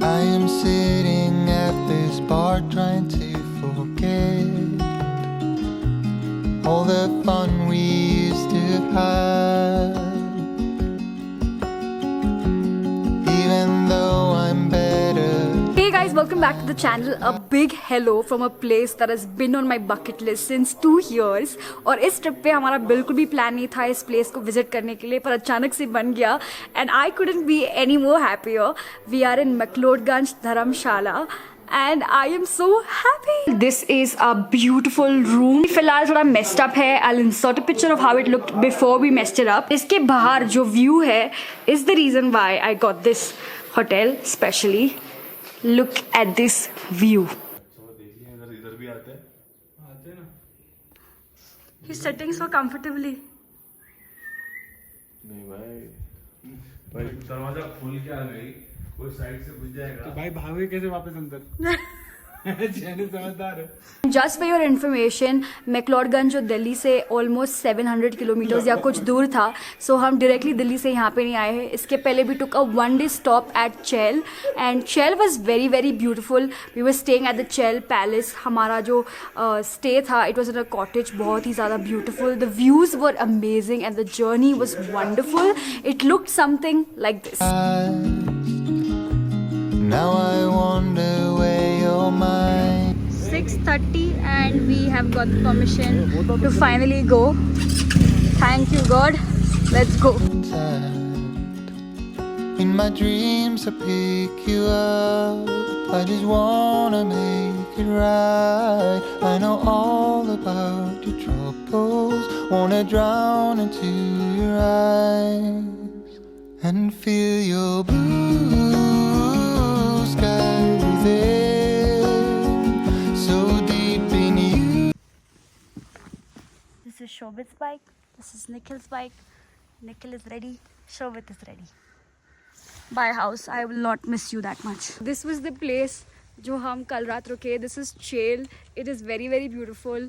I am sitting at this bar trying to forget all the fun we used to have. Even though I'm better. Hey guys, welcome back to the channel. A big hello from a place that has been on my bucket list since 2 years. और इस trip पे हमारा बिल्कुल भी plan नहीं था इस place को विजिट करने के लिए, पर अचानक से बन गया. And I couldn't be any more happier. We are in McLeodganj, Dharamshala. And I am so happy. This is a beautiful room. फिलहाल थोड़ा messed up है. I'll insert a picture of how it looked before we messed it up. इसके बाहर जो view है is the reason why I got this hotel specially. Look at this view. इधर भी आते हैं ना. He's sitting so comfortably. नहीं भाई दरवाजा खोल के आ गई, कोई साइड से घुस जाएगा तो भाई भागे कैसे वापस अंदर. जैने समझदार है. Just for your information, McLeodganj जो दिल्ली से ऑलमोस्ट 700 किलोमीटर्स या कुछ दूर था, सो हम डायरेक्टली दिल्ली से यहाँ पे नहीं आए हैं. इसके पहले भी took a 1 day stop at Chail and Chail was very very beautiful. We were staying at the Chail palace. हमारा जो स्टे था it was in a cottage, बहुत ही ज़्यादा beautiful. The views were amazing and the journey was wonderful. It looked something like this. Now I wonder where your mind 6:30 and we have got the permission to finally go. Thank you God. Let's go. in my dreams. I pick you up. I just wanna make it right. I know all about your troubles. Wanna drown into your eyes and feel your blue skies within, so deep in you. This is Shobit's bike. This is Nikhil's bike. Nikhil is ready. Shobit is ready. Bye house. I will not miss you that much. This was the place जो हम कल रात रुके. This is Chail. It is very very beautiful.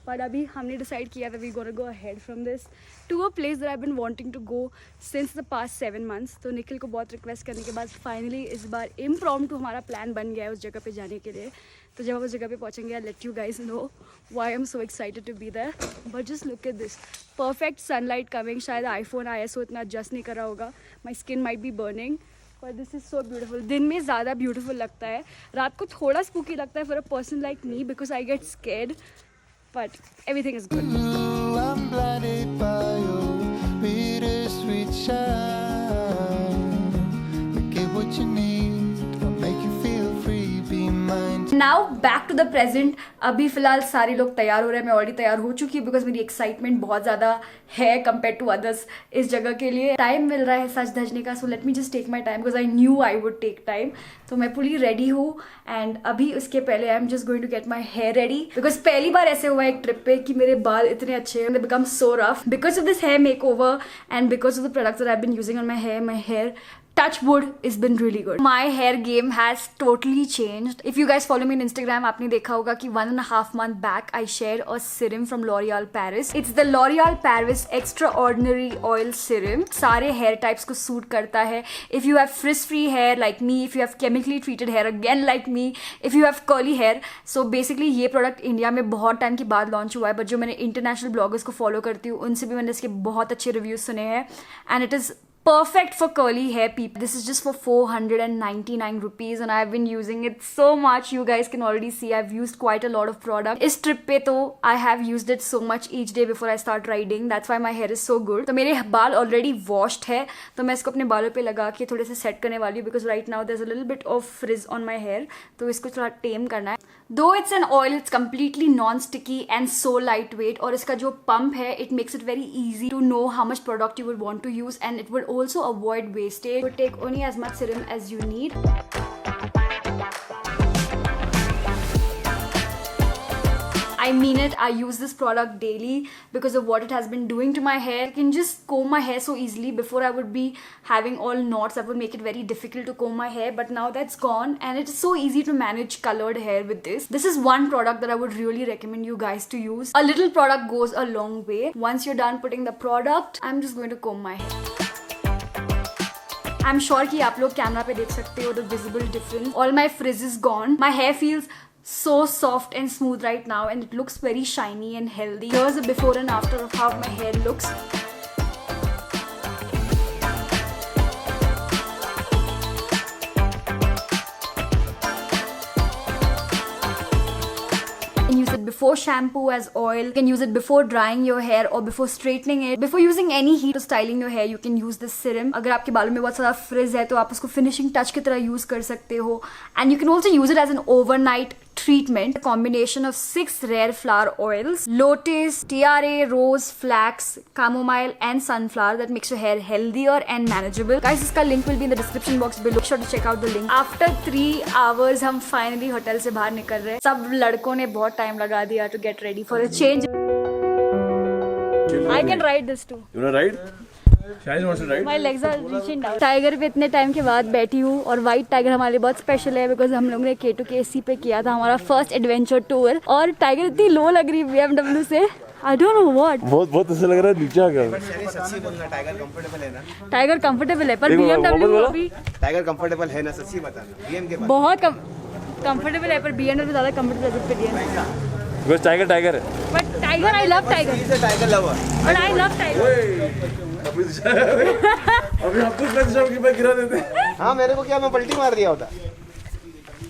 पर अभी हमने decide किया था we gonna go ahead from this to a place that I've been wanting to go since the past 7 months. तो निखिल को बहुत रिक्वेस्ट करने के बाद फाइनली इस बार impromptu हमारा प्लान बन गया है उस जगह पे जाने के लिए. तो जब हम उस जगह पे पहुँचेंगे I'll let you guys know why I'm so excited to be there. But just look at this perfect sunlight coming. शायद iPhone ISO इतना adjust नहीं कर रहा होगा. My skin might be burning. But this is so beautiful. दिन में ज़्यादा beautiful लगता है. रात को थोड़ा spooky लगता है for a person like me because I get scared. But everything is good. I'm blinded by your bittersweet shine. Get what you need, I'll make you feel free, be mine. Now back to the present. अभी फ़िलहाल सारे लोग तैयार हो रहे हैं. मैं already तैयार हो चुकी हूँ बिकॉज मेरी एक्साइटमेंट बहुत ज़्यादा है कंपेयर टू अदर्स इस जगह के लिए. टाइम मिल रहा है सच धजने का, so let me just take my time because I knew I would take time. तो मैं पूरी रेडी हूँ एंड अभी उसके पहले I am just going to get my hair ready because पहली बार ऐसे हुआ एक ट्रिप पे कि मेरे बाल इतने अच्छे हैं. They become so rough because of this hair makeover and because of the products that I have been using on my hair. Touch wood, it's been really good. My hair game has totally changed. If you guys follow me on Instagram, आपने देखा होगा कि 1.5 month back I shared a serum from L'Oreal Paris. It's the L'Oreal Paris Extraordinary Oil Serum. सारे hair types को suit करता है. If you have frizz-free hair like me, if you have chemically treated hair again like me, if you have curly hair, so basically ये product India में बहुत time के बाद launch हुआ है. बट जो मैंने इंटरनेशनल ब्लॉगर्स को फॉलो करती हूँ उनसे भी मैंने इसके बहुत अच्छे रिव्यूज सुने हैं and it is perfect for curly hair people. This is just for 499 rupees and I've been using it so much. You guys can already see I've used quite a lot of product. इस trip पे तो I have used it so much each day before I start riding. That's why my hair is so good. तो मेरे बाल already washed है तो मैं इसको अपने बालों पे लगा के थोड़े से set करने वाली हूँ because right now there's a little bit of frizz on my hair. तो इसको थोड़ा tame करना है. Though it's an oil, it's completely non-sticky and so lightweight. और इसका जो pump है, it makes it very easy to know how much product you would want to use, and it would also avoid wastage. You would take only as much serum as you need. I mean it, I use this product daily because of what it has been doing to my hair. I can just comb my hair so easily. Before I would be having all knots that would make it very difficult to comb my hair, but now that's gone and it is so easy to manage colored hair with this. This is one product that I would really recommend you guys to use. A little product goes a long way. Once you're done putting the product, I'm just going to comb my hair. I am sure कि आप लोग camera पे देख सकते हो the visible difference. All my frizz is gone. My hair feels so soft and smooth right now, and it looks very shiny and healthy. Here's a before and after of how my hair looks. You can use it before shampoo as oil. You can use it before drying your hair or before straightening it. Before using any heat to styling your hair, you can use this serum. अगर आपके बालों में बहुत सारा frizz है तो आप उसको finishing touch की तरह use कर सकते हो. And you can also use it as an overnight treatment. A combination of 6 rare flower oils: lotus, tiare, rose, flax, chamomile and sunflower that makes your hair healthier and manageable. Guys, इसका link will be in the description box below. Make sure to check out the link. After 3 hours हम finally hotel से बाहर निकल रहे हैं. सब लड़कों ने बहुत टाइम लगा दिया to get ready for a change. I can ride this too. You wanna ride? Shahid wants to ride. My legs are reaching down. Tiger पे इतने टाइम के बाद बैठी हूँ और व्हाइट टाइगर हमारे लिए बहुत स्पेशल है बिकॉज हम लोग ने K2KC पे किया था हमारा फर्स्ट एडवेंचर टूर और टाइगर इतनी लो लग रही है BMW से. I don't know what. बहुत ऐसा लग रहा है नीचे आ गया. सच्ची बोलना, टाइगर कंफर्टेबल है ना? टाइगर कंफर्टेबल है पर BMW अभी टाइगर कंफर्टेबल है ना? सच्ची बताना. BM के बाद बहुत कंफर्टेबल है पर BMW ज्यादा कंफर्टेबल है. बिकॉज़ टाइगर है. But tiger I love tiger. Is a tiger lover. But I love tiger. अभी हम तो फ्रेंड्स की पे गिरा देते. हाँ, मेरे को क्या, मैं पलटी मार दिया होता.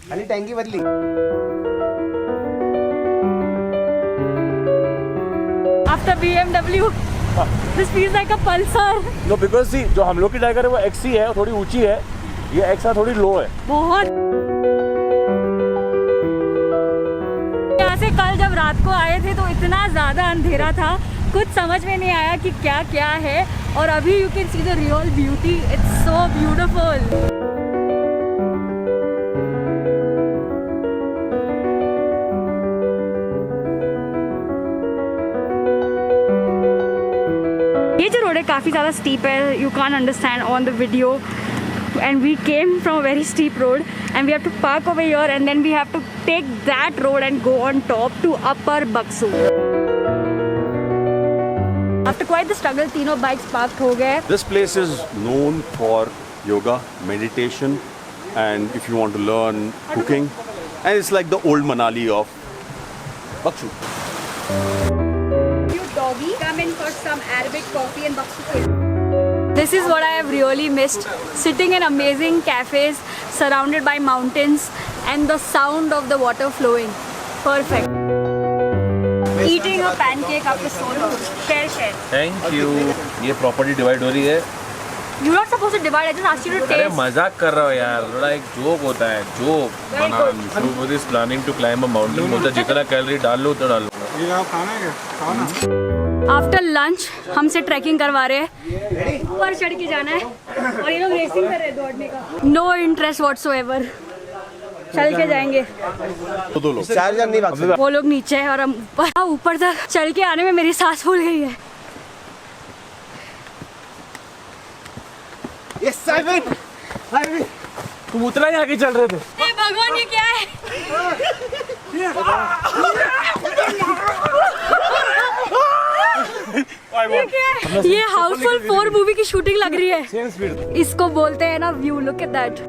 खाली टैंकी बदली. After BMW, this feels like a Pulsar. No, because see, जो हम लोग की टाइगर है वो XC है, थोड़ी ऊंची है. ये XR थोड़ी लो है. बहुत. यहाँ से कल जब रात को आए थे तो इतना ज़्यादा अंधेरा था, कुछ समझ में नहीं आया कि क्या क्या है और अभी you can see the real beauty. It's so beautiful. ये जो रोड है काफ़ी ज़्यादा स्टीप है. You can't understand on the video. And we came from a very steep road and we have to park over here and then we have to take that road and go on top to Upper Buxu. After quite the struggle, तीनों bikes parked हो गए. This place is known for yoga, meditation, and if you want to learn cooking, and it's like the old Manali of Buxu. You doggy, come in for some Arabic coffee and Buxu. This is what I have really missed. Sitting in amazing cafes, surrounded by mountains, and the sound of the water flowing. Perfect. Eating a pancake after so long. Share. Thank you. ये property divide हो रही है. You're not supposed to divide. I just asked you to अरे taste. मजाक कर रहा हो यार. थोड़ा एक जोक होता है. Joke. Very good. Shubh is planning to climb a mountain. बोलता जितना कैलोरी डाल लो उतना डाल लो. ये आप खाना है क्या? खाओ ना. आफ्टर लंच हमसे ट्रैकिंग करवा रहे हैं. ऊपर चढ़ के जाना है और ये लोग रेसिंग कर रहे हैं दौड़ने का. No interest whatsoever. चल के जाएंगे. दो लोग. 4 जन नहीं भाग सकते. वो लोग नीचे हैं और हम ऊपर तक चल के आने में मेरी सांस फूल गई है. ये साइमन, तुम उतना ही आगे चल रहे थे. हे भगवान, ये क्या है? ये क्या है? ये हाउसफुल 4 मूवी की शूटिंग लग रही है. इसको बोलते हैं ना व्यू. Look at that.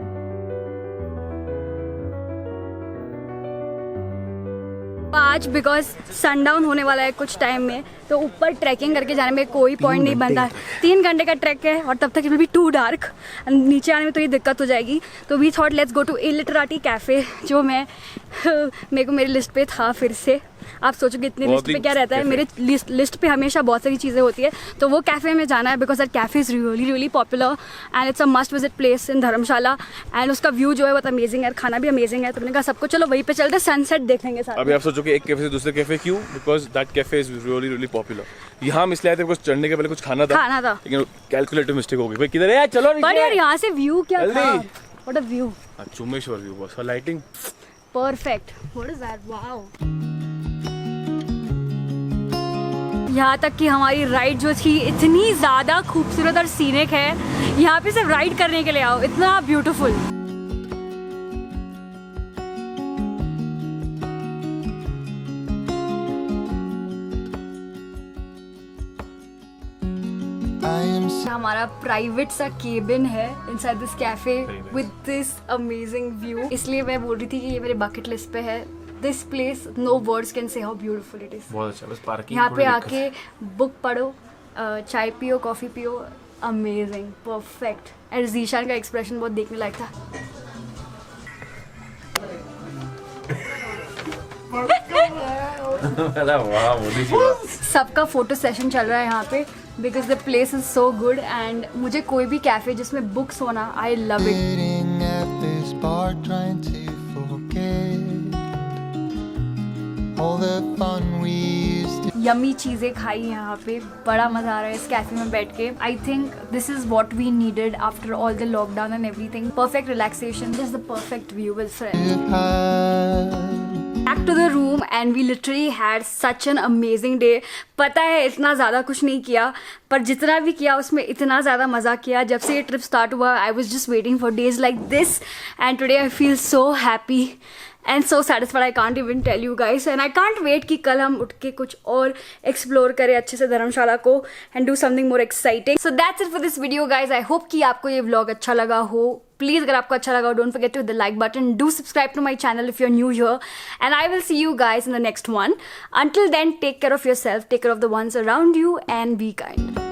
आज बिकॉज सनडाउन होने वाला है कुछ टाइम में तो ऊपर ट्रैकिंग करके जाने में कोई पॉइंट नहीं बनता. 3 घंटे का ट्रैक है और तब तक it will be too dark. नीचे आने में तो ये दिक्कत हो जाएगी. तो we thought let's go to Illiterati cafe जो मेरे को मेरी लिस्ट पे था फिर से. आप सोचोगे इतनी लिस्ट पे क्या रहता है. मेरे लिस्ट पे हमेशा बहुत सारी चीज़ें होती है. तो वो कैफ़े में जाना है because that cafe is really popular and it's a must visit place in Dharamshala. And उसका व्यू जो है बहुत अमेजिंग है. खाना भी अमेजिंग है. तो मैंने कहा सबको चलो वहीं पे चलते सनसेट देख लेंगे साथ. अभी आप सोचो कि एक कैफे से दूसरे कैफे क्यों? Because that cafe is really popular. यहाँ हम इसलिए आए थे बिकॉज चढ़ने के पहले कुछ खाना था. लेकिन कैलकुलेटिव मिस्टेक हो गई. भाई किधर है यार? चलो बट यार यहाँ से व्यू क्या था? What a view. Chumbeshwar view बस. Lighting perfect. What is that? Wow. यहाँ तक कि हमारी राइड जो थी इतनी ज़्यादा खूबसूरत और सीनिक है. यहाँ पे सिर्फ राइड करने के लिए आओ. इतना ब्यूटीफुल. हमारा प्राइवेट सा केबिन है inside this cafe with this amazing view, इसलिए मैं बोल रही थी कि ये मेरे बकेट लिस्ट पे है. This place no words can say how beautiful it is. बहुत अच्छा, बस पार्किंग यहाँ पे आके बुक पढ़ो, चाय पियो, कॉफी पियो, अमेजिंग, परफेक्ट. एंड जीशान का एक्सप्रेशन बहुत देखने लायक था. वाह मोदी जी वाह. सबका फोटो सेशन चल रहा है यहाँ पे because the place is so good. And मुझे कोई भी कैफे जिसमें बुक्स होना, I love it. Sitting at this bar trying to forget all the fun we used to. Yummy चीज़ें खाई यहाँ पे, बड़ा मज़ा आ रहा है इस कैफे में बैठ के. I think this is what we needed after all the lockdown and everything. Perfect relaxation, this is the perfect view with friends. Back to the room and we literally had such an amazing day. पता है इतना ज़्यादा कुछ नहीं किया, पर जितना भी किया उसमें इतना ज़्यादा मज़ा किया. जब से ये ट्रिप स्टार्ट हुआ I was just waiting for days like this and today I feel so happy and so satisfied. I can't even tell you guys and I can't wait कि कल हम उठ के कुछ और एक्सप्लोर करें अच्छे से धर्मशाला को and do something more exciting. So that's it for this video guys. I hope कि आपको ये vlog अच्छा लगा हो. Please अगर आपको अच्छा लगा, don't forget to hit the like button. Do subscribe to my channel if you're new here. And I will see you guys in the next one. Until then, take care of yourself, take care of the ones around you and be kind.